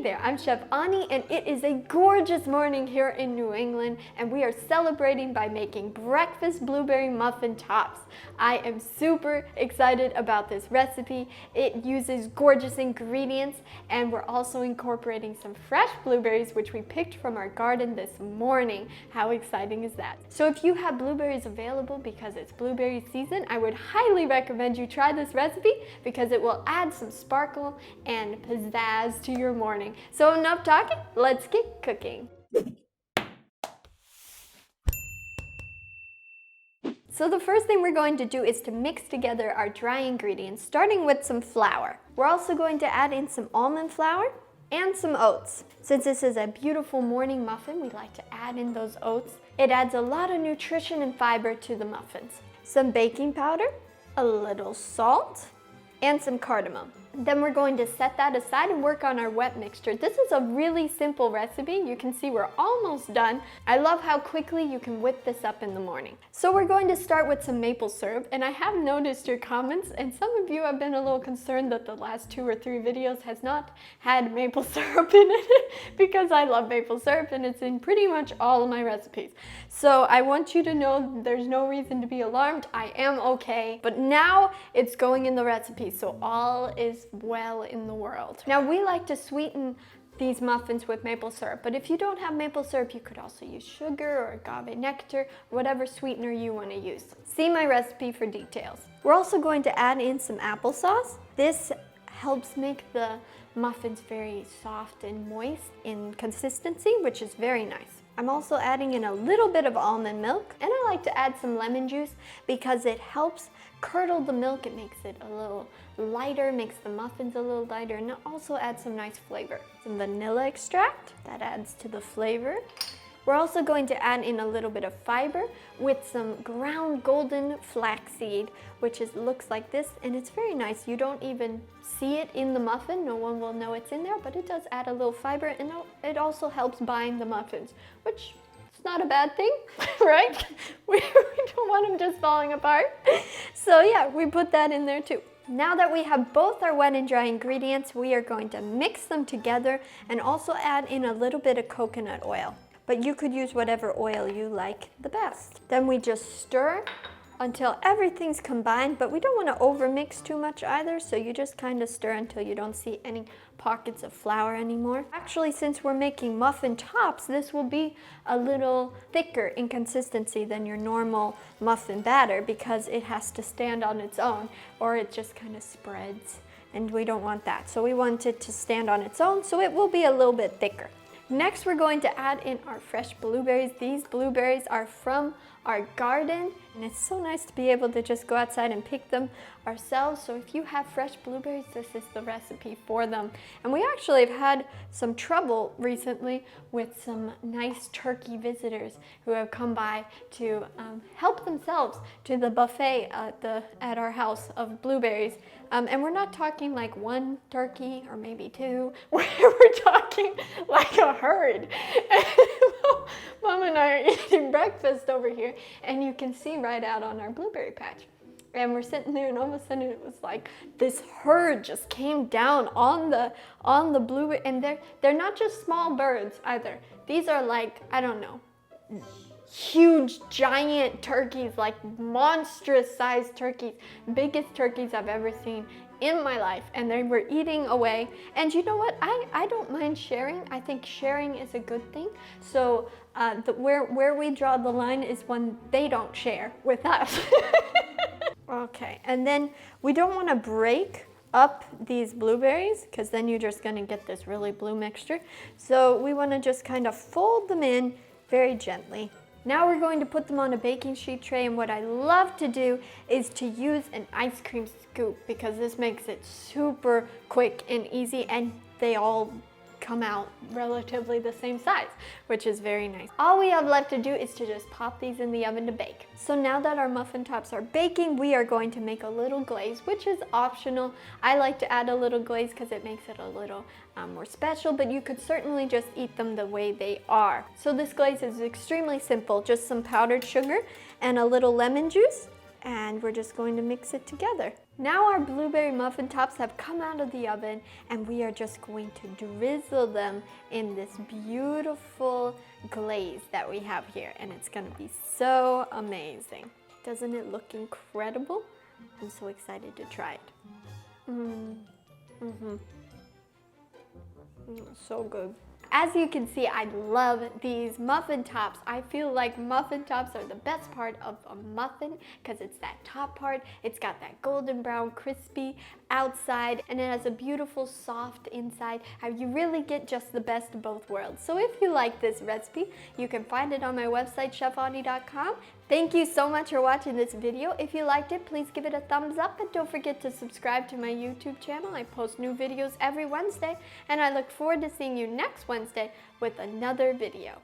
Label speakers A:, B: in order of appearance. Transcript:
A: there, I'm Chef Ani, and it is a gorgeous morning here in New England, and we are celebrating by making breakfast blueberry muffin tops. I am super excited about this recipe. It uses gorgeous ingredients, and we're also incorporating some fresh blueberries, which we picked from our garden this morning. How exciting is that? So if you have blueberries available because it's blueberry season, I would highly recommend you try this recipe because it will add some sparkle and pizzazz to your morning. So enough talking, let's get cooking. So the first thing we're going to do is to mix together our dry ingredients, starting with some flour. We're also going to add in some almond flour and some oats. Since this is a beautiful morning muffin, we like to add in those oats. It adds a lot of nutrition and fiber to the muffins. Some baking powder, a little salt, and some cardamom. Then we're going to set that aside and work on our wet mixture. This is a really simple recipe. You can see we're almost done. I love how quickly you can whip this up in the morning. So we're going to start with some maple syrup, and I have noticed your comments, and some of you have been a little concerned that the last 2 or 3 videos has not had maple syrup in it because I love maple syrup and it's in pretty much all of my recipes. So I want you to know there's no reason to be alarmed. I am okay, but now it's going in the recipe, so all is well in the world. Now we like to sweeten these muffins with maple syrup, but if you don't have maple syrup, you could also use sugar or agave nectar, whatever sweetener you want to use. See my recipe for details. We're also going to add in some applesauce. This helps make the muffins very soft and moist in consistency, which is very nice. I'm also adding in a little bit of almond milk, and I like to add some lemon juice because it helps curdle the milk. It makes it a little lighter, makes the muffins a little lighter, and it also adds some nice flavor. Some vanilla extract, that adds to the flavor. We're also going to add in a little bit of fiber with some ground golden flaxseed, which looks like this, and it's very nice. You don't even see it in the muffin. No one will know it's in there, but it does add a little fiber, and it also helps bind the muffins, which is not a bad thing, right? We don't want them just falling apart. So yeah, we put that in there too. Now that we have both our wet and dry ingredients, we are going to mix them together and also add in a little bit of coconut oil. But you could use whatever oil you like the best. Then we just stir until everything's combined, but we don't want to overmix too much either, so you just kind of stir until you don't see any pockets of flour anymore. Actually, since we're making muffin tops, this will be a little thicker in consistency than your normal muffin batter because it has to stand on its own or it just kind of spreads, and we don't want that. So we want it to stand on its own, so it will be a little bit thicker. Next, we're going to add in our fresh blueberries. These blueberries are from our garden, and it's so nice to be able to just go outside and pick them ourselves. So if you have fresh blueberries, this is the recipe for them. And we actually have had some trouble recently with some nice turkey visitors who have come by to help themselves to the buffet at our house of blueberries. And we're not talking like 1 turkey or maybe 2. We're talking like a herd. Mom and I are eating breakfast over here, and you can see right out on our blueberry patch. And we're sitting there, and all of a sudden it was like this herd just came down on the blueberry, and they're not just small birds either. These are like, I don't know, huge giant turkeys, like monstrous sized turkeys, biggest turkeys I've ever seen in my life, and they were eating away. And you know what, I don't mind sharing. I think sharing is a good thing. So where we draw the line is when they don't share with us. Okay, and then we don't want to break up these blueberries because then you're just going to get this really blue mixture. So we want to just kind of fold them in very gently. Now we're going to put them on a baking sheet tray, and what I love to do is to use an ice cream scoop because this makes it super quick and easy, and they all come out relatively the same size, which is very nice. All we have left to do is to just pop these in the oven to bake. So now that our muffin tops are baking, we are going to make a little glaze, which is optional. I like to add a little glaze because it makes it a little more special, but you could certainly just eat them the way they are. So this glaze is extremely simple, just some powdered sugar and a little lemon juice And we're just going to mix it together. Now our blueberry muffin tops have come out of the oven, and we are just going to drizzle them in this beautiful glaze that we have here, and it's gonna be so amazing. Doesn't it look incredible? I'm so excited to try it. So good. As you can see, I love these muffin tops. I feel like muffin tops are the best part of a muffin because it's that top part. It's got that golden brown crispy outside, and it has a beautiful soft inside. You really get just the best of both worlds. So if you like this recipe, you can find it on my website, chefani.com. Thank you so much for watching this video. If you liked it, please give it a thumbs up, and don't forget to subscribe to my YouTube channel. I post new videos every Wednesday, and I look forward to seeing you next Wednesday with another video.